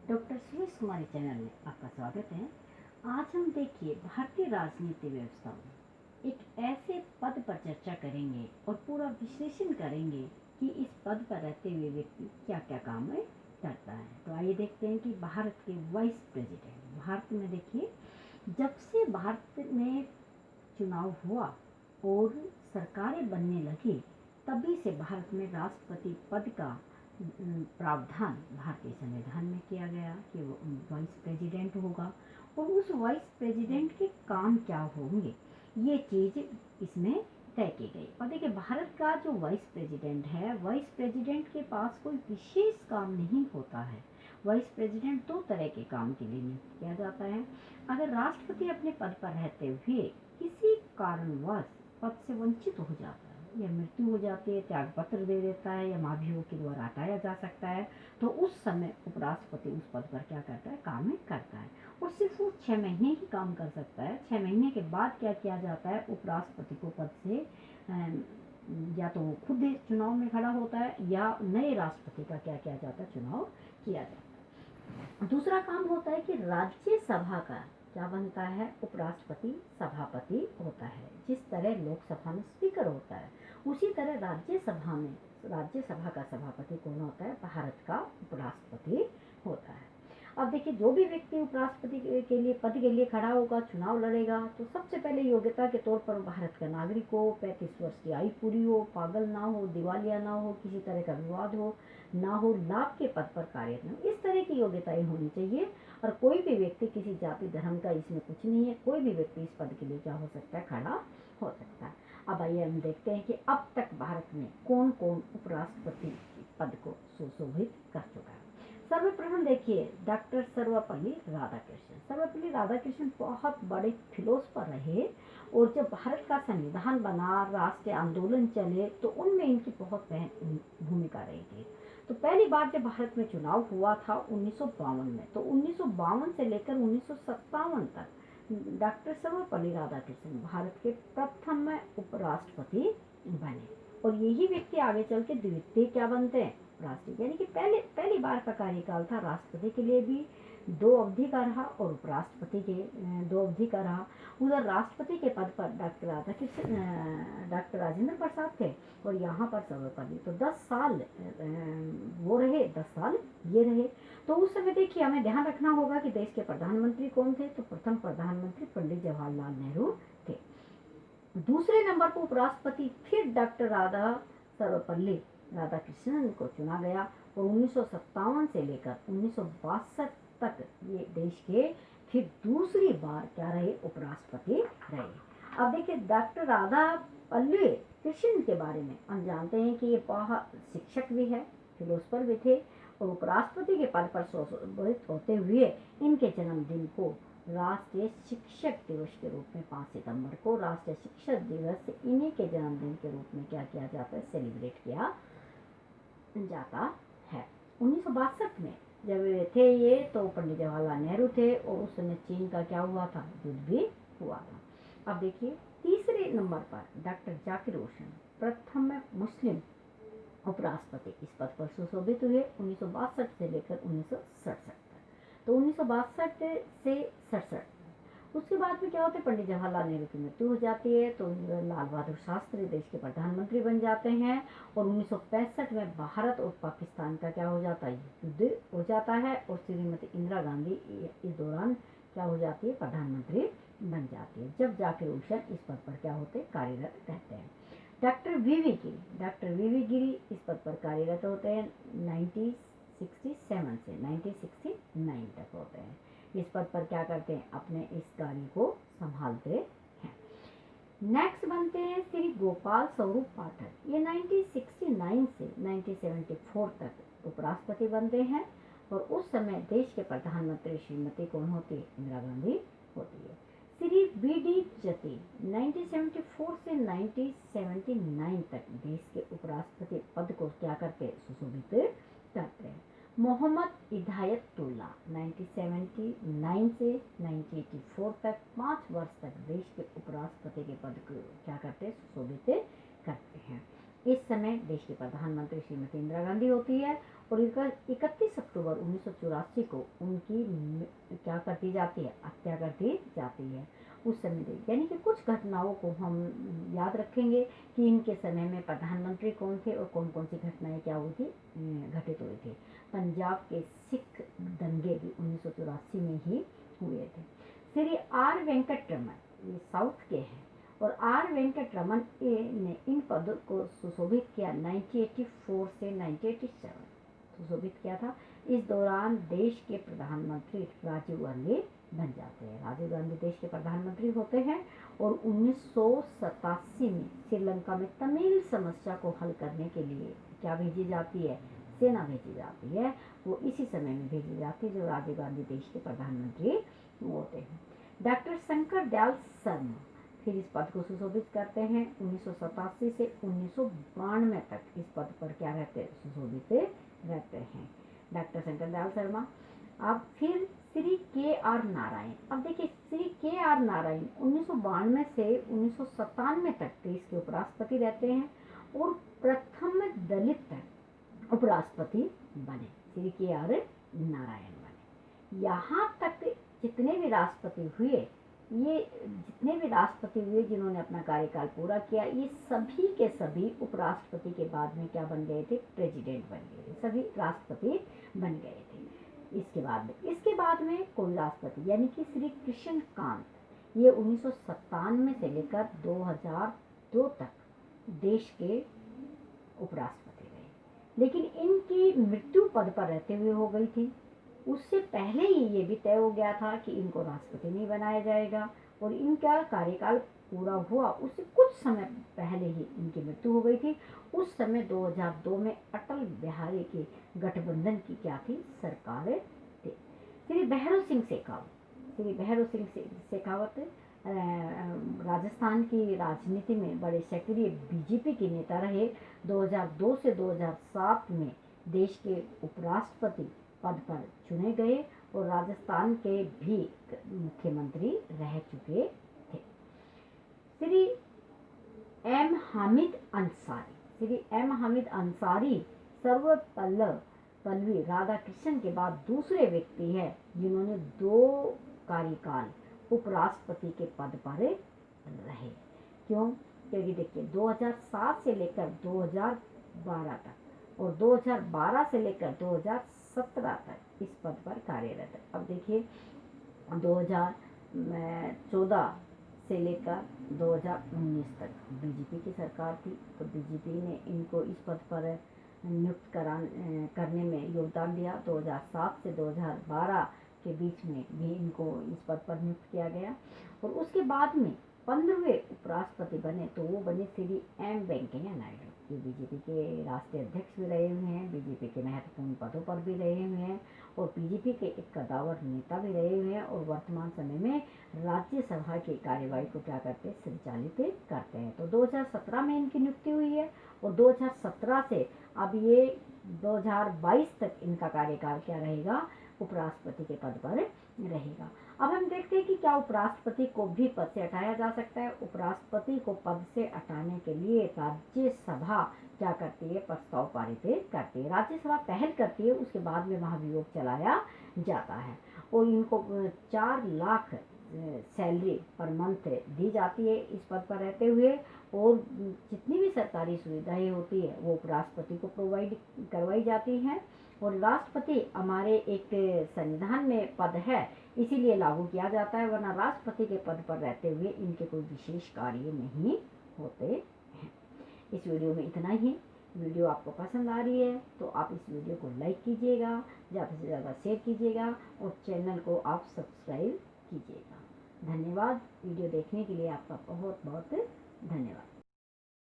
Doctor Suresh कुमारी channel में आपका स्वागत है। आज हम देखिए भारतीय राजनीति व्यवस्था में एक ऐसे पद पर चर्चा करेंगे और पूरा विश्लेषण करेंगे कि इस पद पर रहते हुए व्यक्ति क्या क्या काम करता है। तो आइए देखते हैं कि भारत के वाइस प्रेसिडेंट, भारत में देखिए जब से भारत में चुनाव हुआ और सरकारें बनने लगी तभी से भारत में राष्ट्रपति पद का प्रावधान भारतीय संविधान में किया गया कि वो वाइस प्रेसिडेंट होगा और उस वाइस प्रेसिडेंट के काम क्या होंगे, ये चीज़ इसमें तय की गई। और देखिए भारत का जो वाइस प्रेसिडेंट है, वाइस प्रेसिडेंट के पास कोई विशेष काम नहीं होता है। वाइस प्रेसिडेंट दो तरह के काम के लिए नियुक्त किया जाता है। अगर राष्ट्रपति अपने पद पर रहते हुए किसी कारणवश पद से वंचित हो जाता है या मृत्यु हो जाती है, त्याग पत्र दे देता है या महाभियोग के द्वारा हटाया जा सकता है, तो उस समय उपराष्ट्रपति उस पद पर क्या करता है, काम करता है। और सिर्फ वो 6 महीने ही काम कर सकता है। 6 महीने के बाद क्या किया जाता है, उपराष्ट्रपति को पद से या तो वो खुद चुनाव में खड़ा होता है या नए राष्ट्रपति का क्या किया जाता है, चुनाव किया जाता है। दूसरा काम होता है कि राज्यसभा का क्या बनता है, उपराष्ट्रपति सभापति होता है। जिस तरह लोकसभा में स्पीकर होता है उसी तरह राज्यसभा का सभापति कौन होता है, भारत का उपराष्ट्रपति होता है। अब देखिए जो भी व्यक्ति उपराष्ट्रपति के लिए पद के लिए खड़ा होगा, चुनाव लड़ेगा, तो सबसे पहले योग्यता के तौर पर भारत का नागरिक हो, 35 वर्ष की आयु पूरी हो, पागल ना हो, दिवालिया ना हो, किसी तरह का विवाद हो ना हो, लाभ के पद पर कार्यरत हो, इस तरह की योग्यताएं होनी चाहिए। और कोई भी व्यक्ति किसी जाति धर्म का इसमें कुछ नहीं है, कोई भी व्यक्ति इस पद के लिए क्या हो सकता है, खड़ा हो सकता है। अब आइए हम देखते हैं कि अब तक भारत में कौन कौन उपराष्ट्रपति पद को सुशोभित कर चुका है। सर्वप्रथम देखिए डॉक्टर सर्वपल्ली राधाकृष्णन। सर्वपल्ली राधाकृष्णन बहुत बड़े फिलोसफर रहे और जब भारत का संविधान बना, राष्ट्रीय आंदोलन चले, तो उनमें इनकी बहुत अहम भूमिका रही थी। तो पहली बार जब भारत में चुनाव हुआ था 1952 में, तो 1952 से लेकर 1957 तक डॉक्टर सर्वपल्ली राधाकृष्णन भारत के प्रथम उपराष्ट्रपति बने। और यही व्यक्ति आगे चल के द्वितीय क्या बनते हैं, राष्ट्रपति, यानी कि पहली बार का कार्यकाल था। राष्ट्रपति के लिए भी 2 अवधि का रहा और उपराष्ट्रपति के 2 अवधि का रहा। उधर राष्ट्रपति के पद पर डॉक्टर राजेंद्र प्रसाद थे और यहाँ पर सर्वपल्ली, तो 10 साल वो रहे, 10 साल ये रहे। तो उस समय देखिए हमें ध्यान रखना होगा कि देश के प्रधानमंत्री कौन थे, तो प्रथम प्रधानमंत्री पंडित जवाहरलाल नेहरू थे। दूसरे नंबर पर उपराष्ट्रपति फिर डॉक्टर सर्वपल्ली राधाकृष्णन को चुना गया और 1957 से लेकर 1962 तक ये देश के फिर दूसरी बार क्या रहे, उपराष्ट्रपति रहे। अब देखिए डॉक्टर राधापल्ली कृष्णन के बारे में हम जानते हैं कि ये शिक्षक भी है, फिलोसफर भी थे और उपराष्ट्रपति के पद पर सुशोभित होते हुए इनके जन्मदिन को राष्ट्रीय शिक्षक दिवस के रूप में 5 सितंबर को राष्ट्रीय शिक्षक दिवस इन्हीं के जन्मदिन के रूप में क्या किया जाता है, सेलिब्रेट किया जाता है। 1962 में जब थे ये, तो पंडित जवाहरलाल नेहरू थे और उस समय चीन का क्या हुआ था, युद्ध भी हुआ था। अब देखिए तीसरे नंबर पर डॉक्टर जाकिर हुसैन प्रथम मुस्लिम उपराष्ट्रपति इस पद पर सुशोभित हुए 1962 से लेकर 1967 तक। तो 1962 से 67, उसके बाद में क्या होता है, पंडित जवाहरलाल नेहरू की मृत्यु हो जाती है, तो लाल बहादुर शास्त्री देश के प्रधानमंत्री बन जाते हैं और 1965 में भारत और पाकिस्तान का क्या हो जाता है, युद्ध हो जाता है और श्रीमती इंदिरा गांधी इस दौरान क्या हो जाती है, प्रधानमंत्री बन जाती है, जब जाकिर हुसैन इस पद पर क्या होते, कार्यरत रहते हैं। डॉक्टर वीवी गिरी इस पद पर कार्यरत होते हैं 1967 से 1969 तक होते हैं। इस पद पर क्या करते हैं, अपने इस कार्य को संभालते हैं। नेक्स्ट बनते हैं श्री गोपाल स्वरूप पाठक। ये 1969 से 1974 तक उपराष्ट्रपति बनते हैं और उस समय देश के प्रधानमंत्री श्रीमती कौन होती है, इंदिरा गांधी होती है। श्री बी.डी. जती 1974 से 1979 तक देश के उपराष्ट्रपति पद को क्या करते हैं, सुशोभित करते हैं। मोहम्मद हिदायतुल्ला 1979 से 1984 तक 5 वर्ष तक देश के उपराष्ट्रपति के पद को क्या करते हैं, सुशोभित करते हैं। इस समय देश की प्रधानमंत्री श्रीमती इंदिरा गांधी होती है और 31 अक्टूबर 1984 को उनकी क्या कर दी जाती है, हत्या कर दी जाती है। उस समय यानी कि कुछ घटनाओं को हम याद रखेंगे कि इनके समय में प्रधानमंत्री कौन थे और कौन कौन सी घटनाएं क्या हुई थी, घटित हुई थी। पंजाब के सिख दंगे भी 1984 में ही हुए थे। श्री आर वेंकटरमन ये साउथ के हैं और आर वेंकटरमन ने इन पदों को सुशोभित किया 1984 से 1987 सुशोभित किया था। इस दौरान देश के प्रधानमंत्री राजीव गांधी बन जाते हैं। राजीव गांधी देश के प्रधानमंत्री होते हैं और 1987 में श्रीलंका में तमिल समस्या को हल करने के लिए क्या भेजी जाती है, सेना भेजी जाती है। वो इसी समय में भेजी जाती है जो राजीव गांधी देश के प्रधानमंत्री होते हैं। डॉक्टर शंकर दयाल शर्मा फिर इस पद को सुशोभित करते हैं। 1987 से 1992 तक इस पद पर क्या रहते हैं, सुशोभित रहते हैं डॉक्टर शंकर दयाल शर्मा। अब फिर श्री के आर नारायण। अब देखिए श्री के आर नारायण 1992 से 1997 तक देश के उपराष्ट्रपति रहते हैं और प्रथम दलित उपराष्ट्रपति बने। श्री के आर नारायण बने। यहाँ तक जितने भी राष्ट्रपति हुए, जिन्होंने अपना कार्यकाल पूरा किया, ये सभी के सभी उपराष्ट्रपति के बाद में क्या बन गए थे, प्रेसिडेंट बन गए थे, सभी राष्ट्रपति बन गए थे। इसके बाद में कोई राष्ट्रपति यानी कि श्री कृष्ण कांत ये 1997 से लेकर 2002 तक देश के उपराष्ट्रपति रहे, लेकिन इनकी मृत्यु पद पर रहते हुए हो गई थी। उससे पहले ही ये भी तय हो गया था कि इनको राष्ट्रपति नहीं बनाया जाएगा और इनका कार्यकाल पूरा हुआ उससे कुछ समय पहले ही इनकी मृत्यु हो गई थी। उस समय 2002 में अटल बिहारी के गठबंधन की क्या थी, सरकार थी। श्री भैरव सिंह शेखावत राजस्थान की राजनीति में बड़े सक्रिय बीजेपी के नेता रहे। 2002 से 2007 में देश के उपराष्ट्रपति पद पर चुने गए और राजस्थान के भी मुख्यमंत्री रह चुके थे। श्री एम हामिद अंसारी सर्वपल्ली राधाकृष्णन के बाद दूसरे व्यक्ति है जिन्होंने 2 कार्यकाल उपराष्ट्रपति के पद पर रहे। क्यों? क्योंकि देखिए 2007 से लेकर 2012 तक और 2012 से लेकर 2017 तक इस पद पर कार्यरत है। अब देखिए 2014 से लेकर 2019 तक बीजेपी की सरकार थी, तो बीजेपी ने इनको इस पद पर नियुक्त करने में योगदान दिया। 2007 से 2012 के बीच में भी इनको इस पद पर नियुक्त किया गया और उसके बाद में 15वें उपराष्ट्रपति बने तो वो बने श्री एम वेंकैया नायडू। ये बीजेपी के राष्ट्रीय अध्यक्ष भी रहे हुए हैं, बीजेपी के महत्वपूर्ण पदों पर भी रहे हुए हैं और बीजेपी के एक कदावर नेता भी रहे हुए हैं और वर्तमान समय में राज्यसभा की कार्यवाही को क्या करते हैं, संचालित करते हैं। तो 2017 में इनकी नियुक्ति हुई है और 2017 से अब ये 2022 तक इनका कार्यकाल क्या रहेगा, उपराष्ट्रपति के पद पर रहेगा। अब हम देखते हैं कि क्या उपराष्ट्रपति को भी पद से हटाया जा सकता है। उपराष्ट्रपति को पद से हटाने के लिए राज्यसभा क्या करती है, प्रस्ताव पारित करती है। राज्यसभा पहल करती है, उसके बाद में महाभियोग चलाया जाता है और इनको 4 लाख सैलरी पर मंथ दी जाती है इस पद पर रहते हुए और जितनी भी सरकारी सुविधाएं होती है वो उपराष्ट्रपति को प्रोवाइड करवाई जाती हैं और राष्ट्रपति हमारे एक संविधान में पद है इसीलिए लागू किया जाता है, वरना राष्ट्रपति के पद पर रहते हुए इनके कोई विशेष कार्य नहीं होते हैं। इस वीडियो में इतना ही। वीडियो आपको पसंद आ रही है तो आप इस वीडियो को लाइक कीजिएगा, ज़्यादा से ज़्यादा शेयर कीजिएगा और चैनल को आप सब्सक्राइब कीजिएगा। धन्यवाद। वीडियो देखने के लिए आपका बहुत बहुत धन्यवाद।